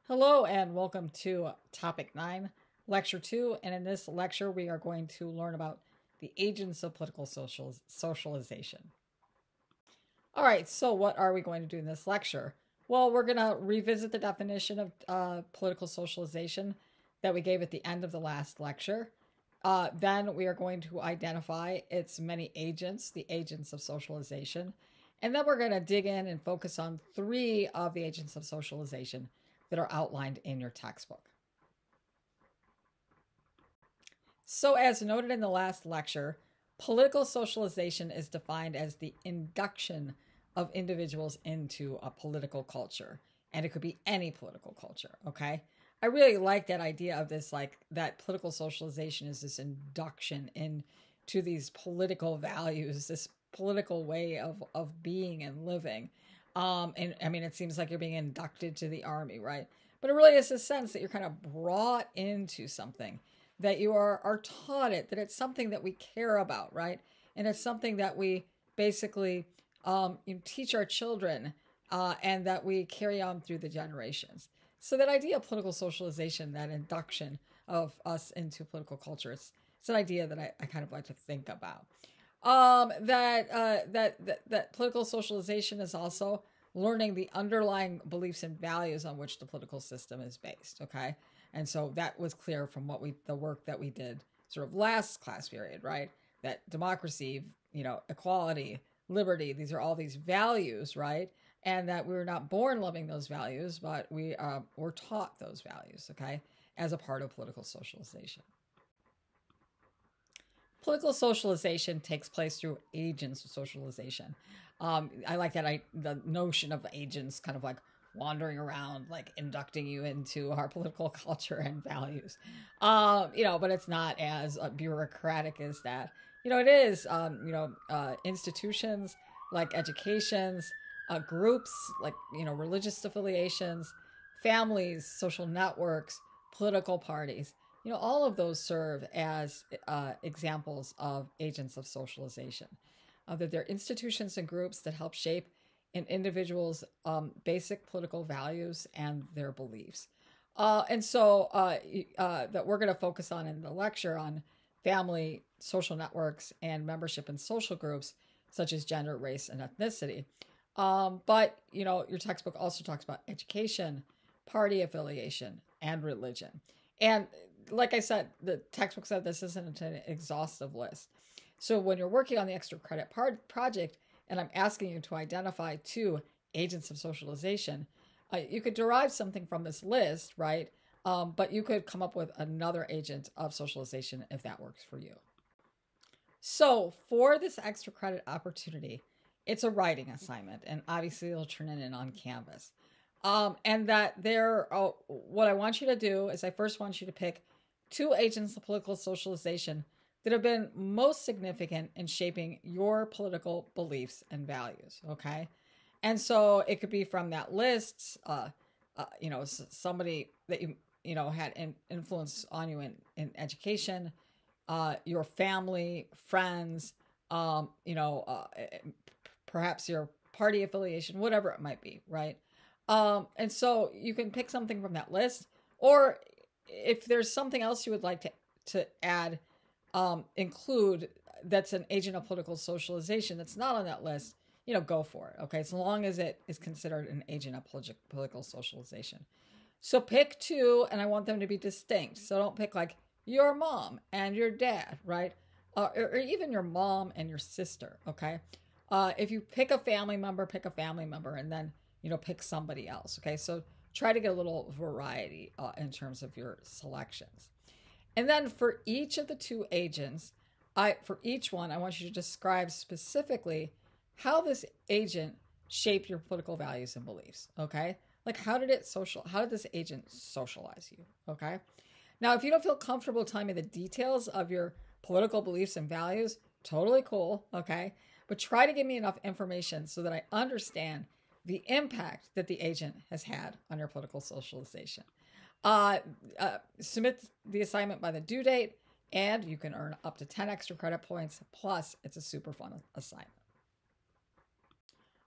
Hello and welcome to Topic 9, Lecture 2. And in this lecture, we are going to learn about the agents of political socialization. All right, so what are we going to do in this lecture? Well, we're going to revisit the definition of political socialization that we gave at the end of the last lecture. Then we are going to identify its many agents, the agents of socialization. And then we're going to dig in and focus on three of the agents of socialization that are outlined in your textbook. So, as noted in the last lecture, political socialization is defined as the induction of individuals into a political culture. And it could be any political culture, okay? I really like that idea of this, like that political socialization is this induction into these political values, this political way of being and living. And I mean, it seems like you're being inducted to the army, right? But it really is a sense that you're kind of brought into something, that you are taught it, that it's something that we care about, right? And it's something that we basically teach our children and that we carry on through the generations. So that idea of political socialization, that induction of us into political culture, it's an idea that I kind of like to think about. That political socialization is also learning the underlying beliefs and values on which the political system is based. Okay, and so that was clear from the work that we did sort of last class period, right? That democracy, equality, liberty, these are all these values, right? And that we were not born loving those values, but we were taught those values, okay, as a part of political socialization. Political socialization takes place through agents of socialization. I like the notion of agents kind of like wandering around, like inducting you into our political culture and values. But it's not as bureaucratic as that. It is, institutions like educations, groups like, religious affiliations, families, social networks, political parties. All of those serve as examples of agents of socialization. That they're institutions and groups that help shape an individual's basic political values and their beliefs. That we're going to focus on in the lecture on family, social networks, and membership in social groups such as gender, race, and ethnicity. But your textbook also talks about education, party affiliation, and religion. And like I said, the textbook said this isn't an exhaustive list. So when you're working on the extra credit project, and I'm asking you to identify two agents of socialization, you could derive something from this list, right? But you could come up with another agent of socialization if that works for you. So for this extra credit opportunity, it's a writing assignment, and obviously you'll turn it in on Canvas. And that what I want you to do is I first want you to pick two agents of political socialization that have been most significant in shaping your political beliefs and values, okay? And so it could be from that list, somebody that had an influence on you in education, your family, friends, perhaps your party affiliation, whatever it might be, right? And so you can pick something from that list, or if there's something else you would like to add, include that's an agent of political socialization that's not on that list, go for it. Okay, as long as it is considered an agent of political socialization. So pick two, and I want them to be distinct. So don't pick like your mom and your dad, right? Or even your mom and your sister. Okay, if you pick a family member, and then pick somebody else. Okay, so try to get a little variety in terms of your selections. And then for each of the two agents, for each one, I want you to describe specifically how this agent shaped your political values and beliefs. Okay, like how did this agent socialize you? Okay, now if you don't feel comfortable telling me the details of your political beliefs and values, totally cool. Okay, but try to give me enough information so that I understand the impact that the agent has had on your political socialization. Submit the assignment by the due date, and you can earn up to 10 extra credit points. Plus, it's a super fun assignment.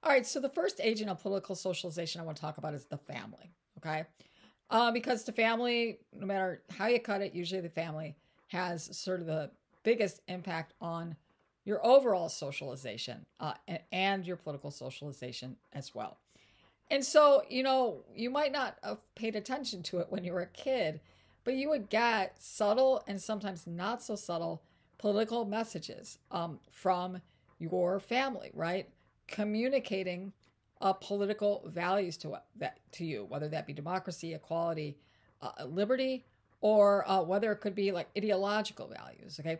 All right, so the first agent of political socialization I want to talk about is the family, okay? Because the family, no matter how you cut it, usually the family has sort of the biggest impact on your overall socialization and your political socialization as well. And so, you might not have paid attention to it when you were a kid, but you would get subtle and sometimes not so subtle political messages from your family, right? Communicating political values to you, whether that be democracy, equality, liberty, or whether it could be like ideological values, okay,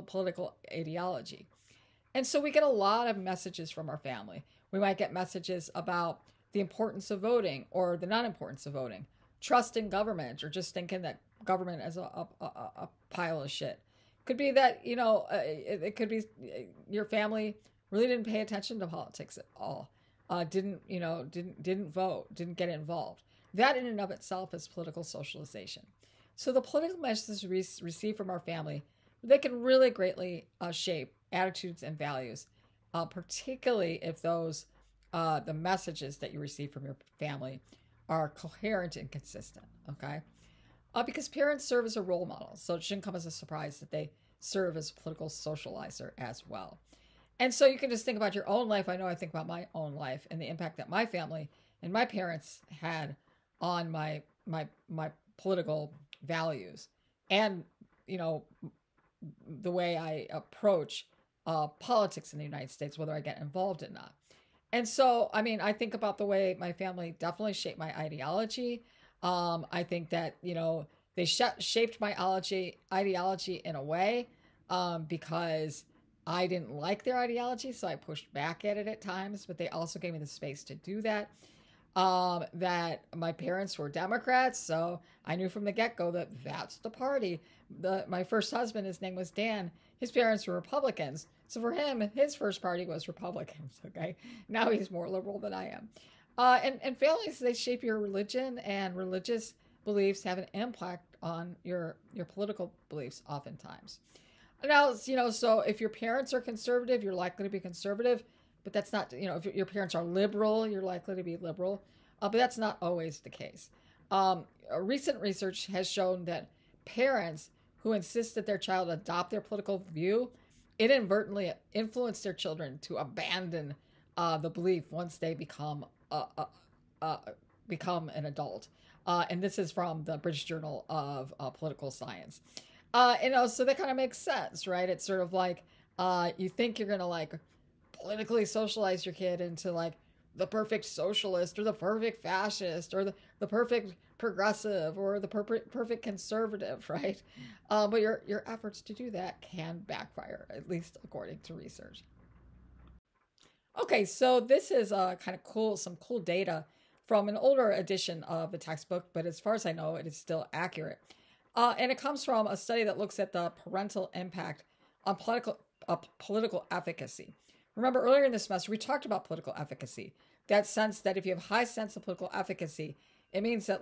political ideology. And so we get a lot of messages from our family. We might get messages about the importance of voting or the non-importance of voting, trust in government, or just thinking that government is a pile of shit. Could be that, it could be your family really didn't pay attention to politics at all. Didn't vote, didn't get involved. That in and of itself is political socialization. So the political messages we receive from our family, they can really greatly shape attitudes and values, particularly if those the messages that you receive from your family are coherent and consistent. Okay, because parents serve as a role model, so it shouldn't come as a surprise that they serve as a political socializer as well. And so you can just think about your own life. I know I think about my own life and the impact that my family and my parents had on my political values, and the way I approach politics in the United States, whether I get involved or not. And so, I mean, I think about the way my family definitely shaped my ideology. I think that, they shaped my ideology in a way because I didn't like their ideology, so I pushed back at it at times, but they also gave me the space to do that. That my parents were Democrats, so I knew from the get-go that that's the party. My first husband, his name was Dan. His parents were Republicans, so for him, his first party was Republicans. Okay, now he's more liberal than I am. And families, they shape your religion, and religious beliefs have an impact on your political beliefs oftentimes. Now, so if your parents are conservative, you're likely to be conservative. But that's not, if your parents are liberal, you're likely to be liberal. But that's not always the case. Recent research has shown that parents who insist that their child adopt their political view inadvertently influence their children to abandon the belief once they become an adult. And this is from the British Journal of Political Science. So that kind of makes sense, right? It's sort of like you think you're going to politically socialize your kid into the perfect socialist or the perfect fascist or the perfect progressive or the perfect conservative, right? But your efforts to do that can backfire, at least according to research. Okay, so this is kind of cool, some cool data from an older edition of the textbook, but as far as I know, it is still accurate. And it comes from a study that looks at the parental impact on political efficacy. Remember, earlier in the semester, we talked about political efficacy. That sense that if you have a high sense of political efficacy, it means that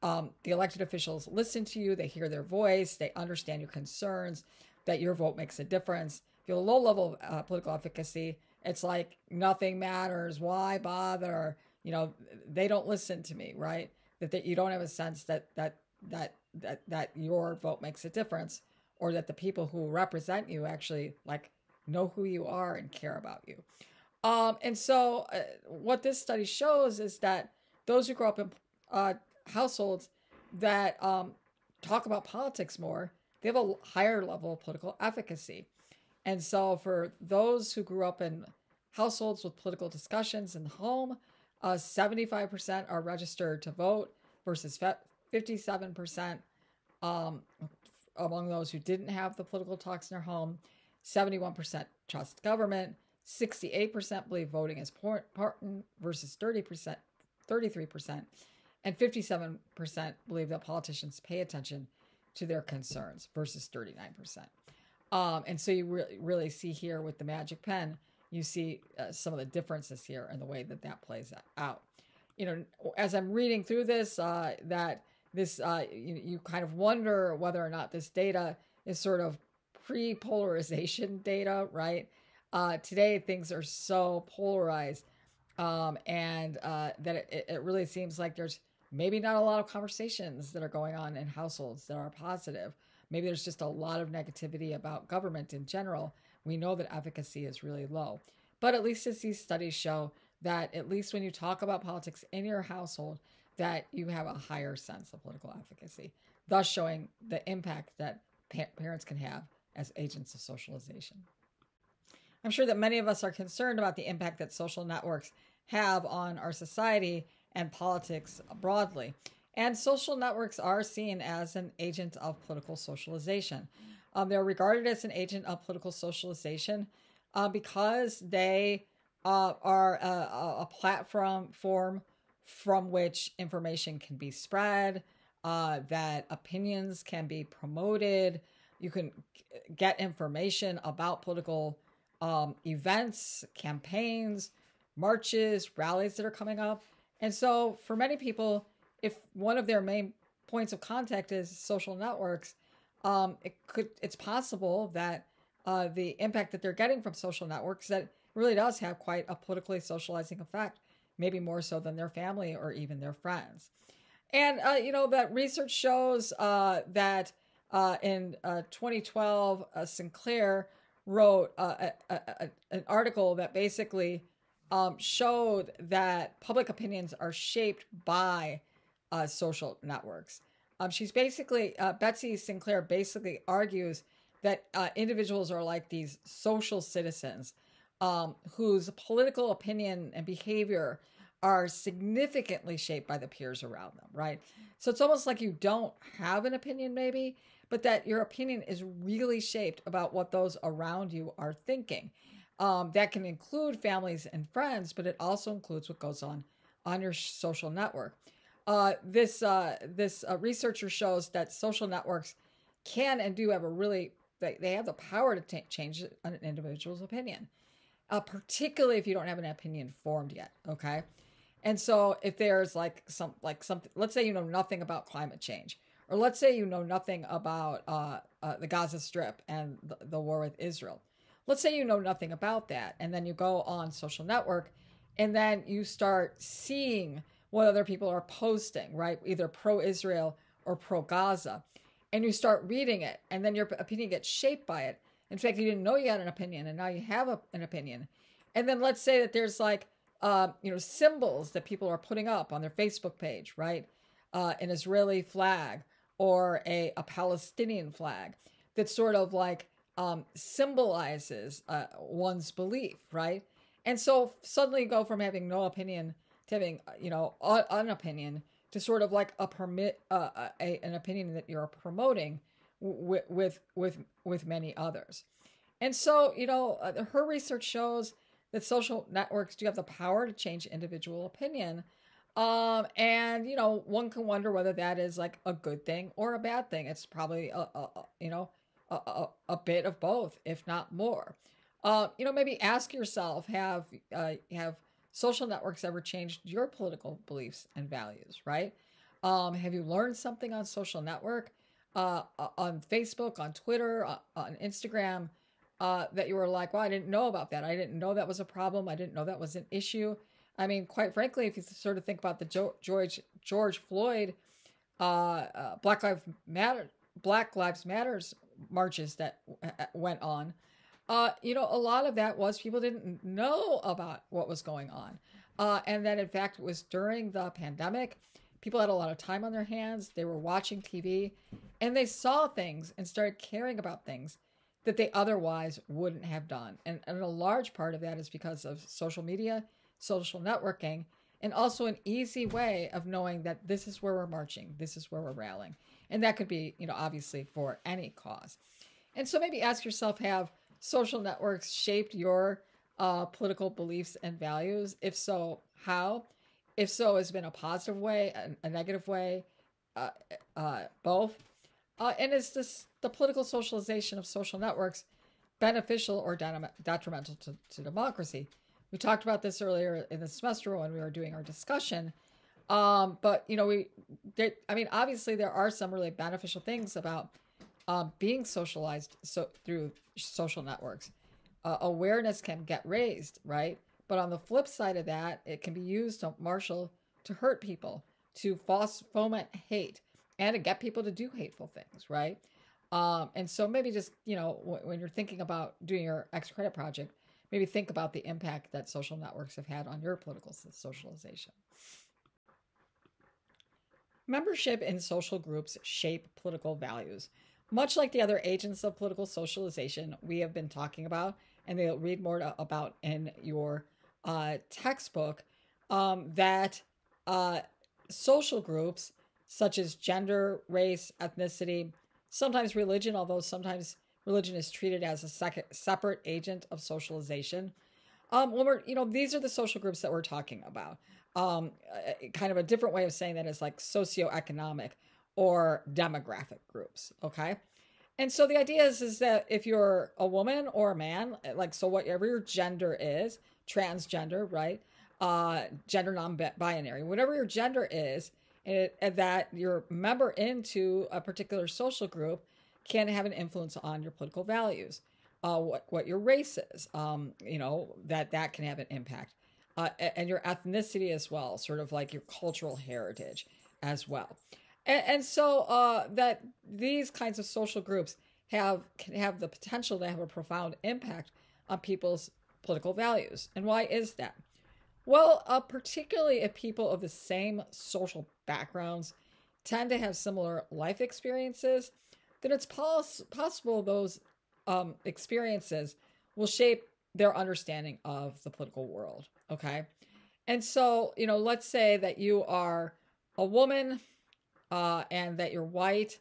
the elected officials listen to you, they hear their voice, they understand your concerns, that your vote makes a difference. If you have a low level of political efficacy, it's like nothing matters. Why bother? They don't listen to me, right? That you don't have a sense that your vote makes a difference, or that the people who represent you actually know who you are and care about you. And so what this study shows is that those who grow up in households that talk about politics more, they have a higher level of political efficacy. And so for those who grew up in households with political discussions in the home, 75% are registered to vote versus 57% among those who didn't have the political talks in their home. 71% trust government. 68% believe voting is important versus 33%, and 57% believe that politicians pay attention to their concerns versus 39%. And so you really see here with the magic pen, you see some of the differences here and the way that plays out. As I'm reading through this, you kind of wonder whether or not this data is sort of pre-polarization data, right? Today, things are so polarized, and that it really seems like there's maybe not a lot of conversations that are going on in households that are positive. Maybe there's just a lot of negativity about government in general. We know that efficacy is really low. But at least as these studies show that at least when you talk about politics in your household, that you have a higher sense of political efficacy, thus showing the impact that parents can have as agents of socialization. I'm sure that many of us are concerned about the impact that social networks have on our society and politics broadly. And social networks are seen as an agent of political socialization. They're regarded as an agent of political socialization because they are a platform from which information can be spread, that opinions can be promoted. You can get information about political events, campaigns, marches, rallies that are coming up. And so for many people, if one of their main points of contact is social networks, it's possible that the impact that they're getting from social networks, that really does have quite a politically socializing effect, maybe more so than their family or even their friends. And, that research shows that in 2012, Sinclair wrote an article that basically showed that public opinions are shaped by social networks. She's basically, Betsy Sinclair basically argues that individuals are like these social citizens whose political opinion and behavior are significantly shaped by the peers around them, right? So it's almost like you don't have an opinion maybe, but that your opinion is really shaped about what those around you are thinking. That can include families and friends, but it also includes what goes on your social network. This researcher shows that social networks can and do have they have the power to change an individual's opinion, particularly if you don't have an opinion formed yet. Okay. And so if there's something, let's say you know nothing about climate change, or let's say you know nothing about the Gaza Strip and the war with Israel. Let's say you know nothing about that, and then you go on social network, and then you start seeing what other people are posting, right? Either pro-Israel or pro-Gaza. And you start reading it, and then your opinion gets shaped by it. In fact, you didn't know you had an opinion, and now you have an opinion. And then let's say that there's symbols that people are putting up on their Facebook page, right? An Israeli flag or a Palestinian flag that sort of symbolizes one's belief, right? And so suddenly you go from having no opinion to having, an opinion, to sort of like an opinion that you're promoting with many others. And so, her research shows that social networks do have the power to change individual opinion. And, one can wonder whether that is like a good thing or a bad thing. It's probably, a bit of both, if not more. Maybe ask yourself, have social networks ever changed your political beliefs and values, right? Have you learned something on social network, on Facebook, on Twitter, on Instagram, that you were like, well, I didn't know about that. I didn't know that was a problem. I didn't know that was an issue. I mean, quite frankly, if you sort of think about the George Floyd, Black Lives Matters marches that went on, a lot of that was people didn't know about what was going on. And that in fact it was during the pandemic. People had a lot of time on their hands. They were watching TV and they saw things and started caring about things that they otherwise wouldn't have done. And a large part of that is because of social media, social networking, and also an easy way of knowing that this is where we're marching, this is where we're rallying. And that could be, obviously for any cause. And so maybe ask yourself, have social networks shaped your political beliefs and values? If so, how? If so, has it been a positive way, a negative way, both? And is the political socialization of social networks beneficial or detrimental to democracy? We talked about this earlier in the semester when we were doing our discussion. But, obviously there are some really beneficial things about being socialized through social networks. Awareness can get raised, right? But on the flip side of that, it can be used to hurt people to foment hate and to get people to do hateful things, right? And so maybe just, when you're thinking about doing your X credit project, maybe think about the impact that social networks have had on your political socialization. Membership in social groups shape political values. Much like the other agents of political socialization we have been talking about, and they'll read more about in your textbook, that social groups such as gender, race, ethnicity, sometimes religion, although sometimes religion is treated as a separate agent of socialization. These are the social groups that we're talking about. Kind of a different way of saying that is like socioeconomic or demographic groups. Okay. And so the idea is that if you're a woman or a man, like, so whatever your gender is, transgender, right? Gender non-binary, whatever your gender is, that you're a member into a particular social group can have an influence on your political values. What your race is, that can have an impact. And your ethnicity as well, sort of like your cultural heritage as well. And so that these kinds of social groups can have the potential to have a profound impact on people's political values. And why is that? Well, particularly if people of the same social backgrounds tend to have similar life experiences, then it's possible those experiences will shape their understanding of the political world. Okay. And so, let's say that you are a woman and that you're white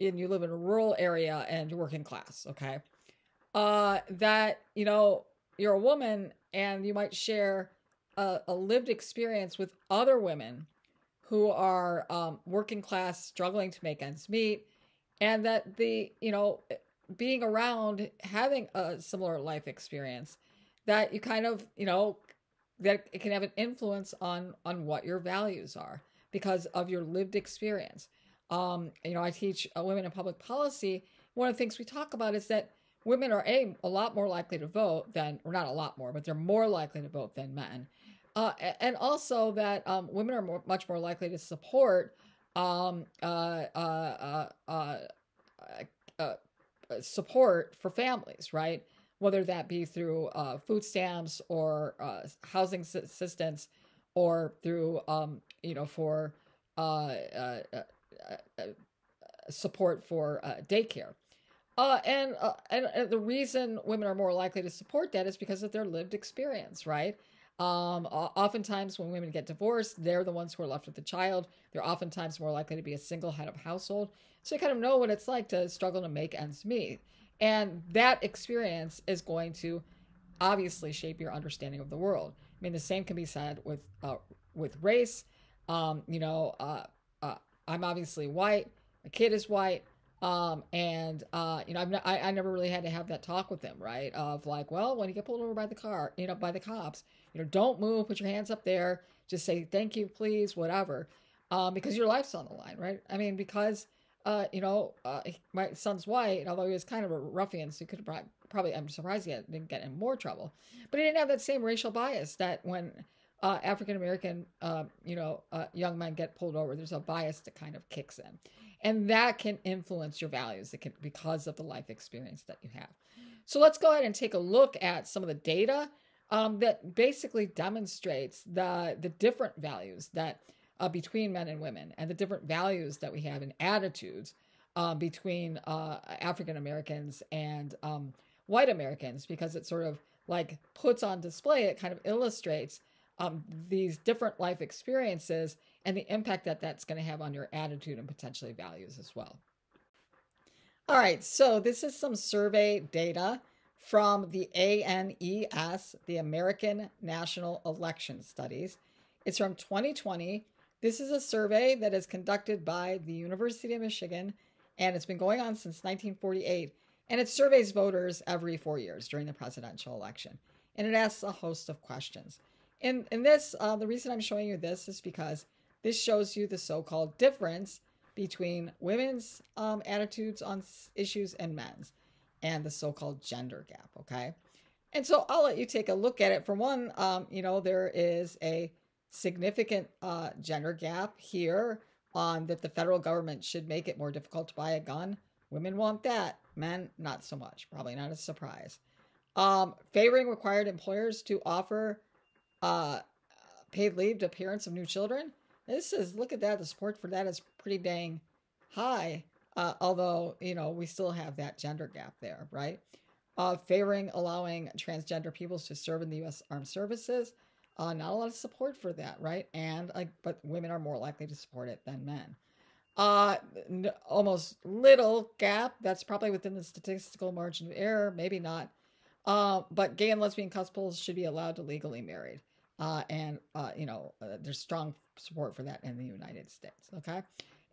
and you live in a rural area and you're working class. Okay. That, you're a woman and you might share a lived experience with other women who are working class, struggling to make ends meet. And that being around, having a similar life experience, that you kind of, that it can have an influence on what your values are because of your lived experience. I teach women in public policy. One of the things we talk about is that women are a lot more likely to vote than, or not a lot more, but they're more likely to vote than men. And also that women are much more likely to support support for families, right? Whether that be through food stamps or housing assistance, or through for support for daycare. And the reason women are more likely to support that is because of their lived experience, right? Oftentimes when women get divorced, they're the ones who are left with the child. They're oftentimes more likely to be a single head of household. So you kind of know what it's like to struggle to make ends meet. And that experience is going to obviously shape your understanding of the world. I mean, the same can be said with race. I'm obviously white. My kid is white. I never really had to have that talk with them, right? Of like, well, when you get pulled over by the car, by the cops, don't move, put your hands up there, just say, thank you, please, whatever. Because your life's on the line, right? I mean, because, my son's white, although he was kind of a ruffian, so he could probably, I'm surprised he didn't get in more trouble, but he didn't have that same racial bias that when African-American, young men get pulled over, there's a bias that kind of kicks in. And that can influence your values because of the life experience that you have. So let's go ahead and take a look at some of the data that basically demonstrates the different values that between men and women, and the different values that we have in attitudes between African Americans and white Americans, because it sort of like puts on display, it kind of illustrates these different life experiences and the impact that that's going to have on your attitude and potentially values as well. All right, so this is some survey data from the ANES, the American National Election Studies. It's from 2020. This is a survey that is conducted by the University of Michigan, and it's been going on since 1948, and it surveys voters every 4 years during the presidential election, and it asks a host of questions. In this, the reason I'm showing you this is because this shows you the so-called difference between women's attitudes on issues and men's, and the so-called gender gap, okay? And so I'll let you take a look at it. For one, there is a significant gender gap here on that the federal government should make it more difficult to buy a gun. Women want that. Men, not so much. Probably not a surprise. Favoring required employers to offer uh, paid leave to parents of new children. This is, look at that. The support for that is pretty dang high. Although, we still have that gender gap there, right? Favoring allowing transgender peoples to serve in the U.S. Armed Services. Not a lot of support for that, right? But women are more likely to support it than men. Almost little gap. That's probably within the statistical margin of error. Maybe not. But gay and lesbian couples should be allowed to legally marry. There's strong support for that in the United States. Okay.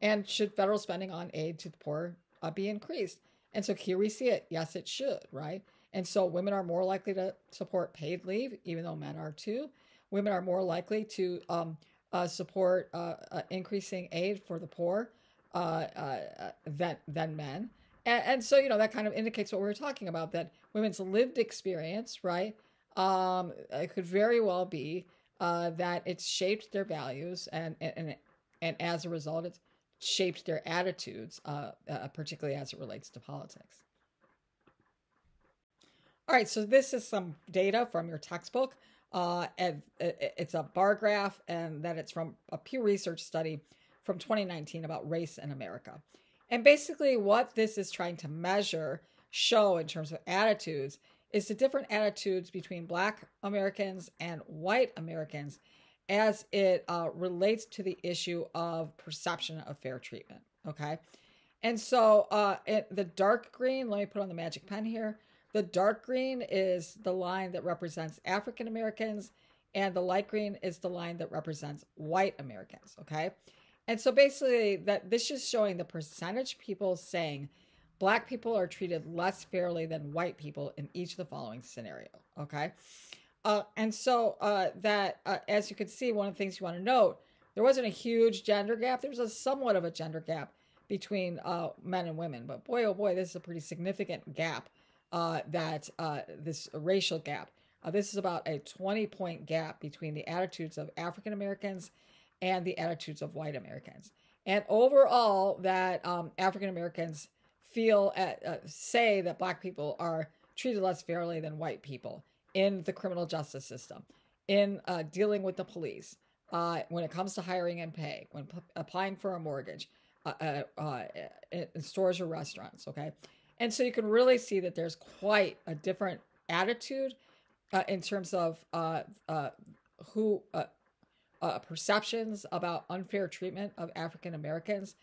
And should federal spending on aid to the poor be increased? And so here we see it. Yes, it should, right? And so women are more likely to support paid leave, even though men are too. Women are more likely to support increasing aid for the poor than men. And so, that kind of indicates what we were talking about, that women's lived experience, right? It could very well be that it's shaped their values and as a result, it's shaped their attitudes, particularly as it relates to politics. All right, so this is some data from your textbook. And it's a bar graph, and that it's from a Pew Research study from 2019 about race in America. And basically what this is trying to show in terms of attitudes, is the different attitudes between Black Americans and white Americans as it relates to the issue of perception of fair treatment, okay? And so the dark green, let me put on the magic pen here. The dark green is the line that represents African Americans, and the light green is the line that represents white Americans, okay? And so basically that this is showing the percentage people saying Black people are treated less fairly than white people in each of the following scenario, okay? And so as you can see, one of the things you want to note, there wasn't a huge gender gap. There was a somewhat of a gender gap between men and women, but boy, oh boy, this is a pretty significant gap, this racial gap. This is about a 20-point gap between the attitudes of African Americans and the attitudes of white Americans. And overall, that African Americans say that Black people are treated less fairly than white people in the criminal justice system, in dealing with the police, when it comes to hiring and pay, when applying for a mortgage, in stores or restaurants, okay? And so you can really see that there's quite a different attitude in terms of perceptions about unfair treatment of African Americans.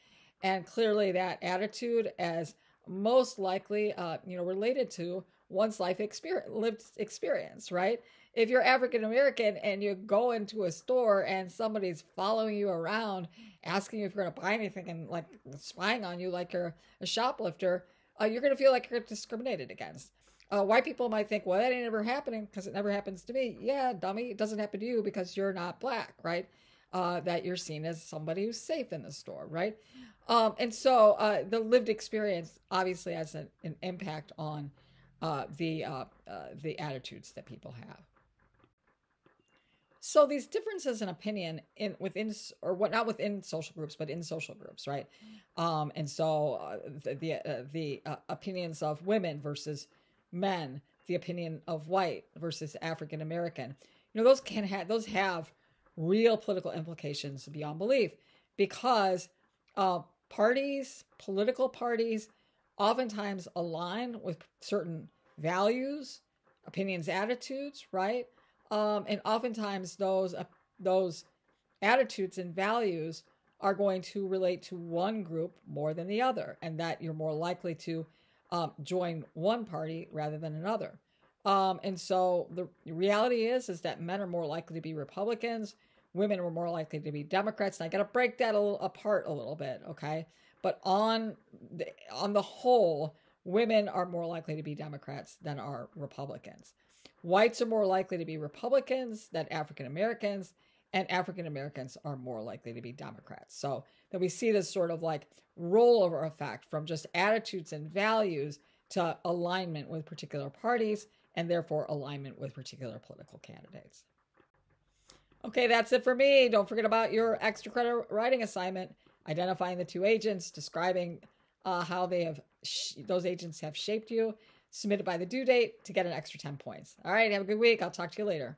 And clearly that attitude as most likely, related to one's lived experience, right? If you're African American and you go into a store and somebody's following you around, asking you if you're going to buy anything and like spying on you like you're a shoplifter, you're going to feel like you're discriminated against. White people might think, well, that ain't ever happening because it never happens to me. Yeah, dummy, it doesn't happen to you because you're not Black, right? That you're seen as somebody who's safe in the store, right? And so the lived experience obviously has an impact on the attitudes that people have. So these differences in opinion not within social groups, but in social groups, right? And so the opinions of women versus men, the opinion of white versus African American, those have real political implications beyond belief, because political parties oftentimes align with certain values, opinions, attitudes, right? And oftentimes those attitudes and values are going to relate to one group more than the other, and that you're more likely to join one party rather than another. And so the reality is that men are more likely to be Republicans, women are more likely to be Democrats. And I got to break that apart a little bit, okay? But on the whole, women are more likely to be Democrats than are Republicans. Whites are more likely to be Republicans than African Americans, and African Americans are more likely to be Democrats. So that we see this sort of like rollover effect from just attitudes and values to alignment with particular parties, and therefore alignment with particular political candidates. Okay, that's it for me. Don't forget about your extra credit writing assignment, identifying the two agents, describing how they have those agents have shaped you, submitted by the due date to get an extra 10 points. All right, have a good week. I'll talk to you later.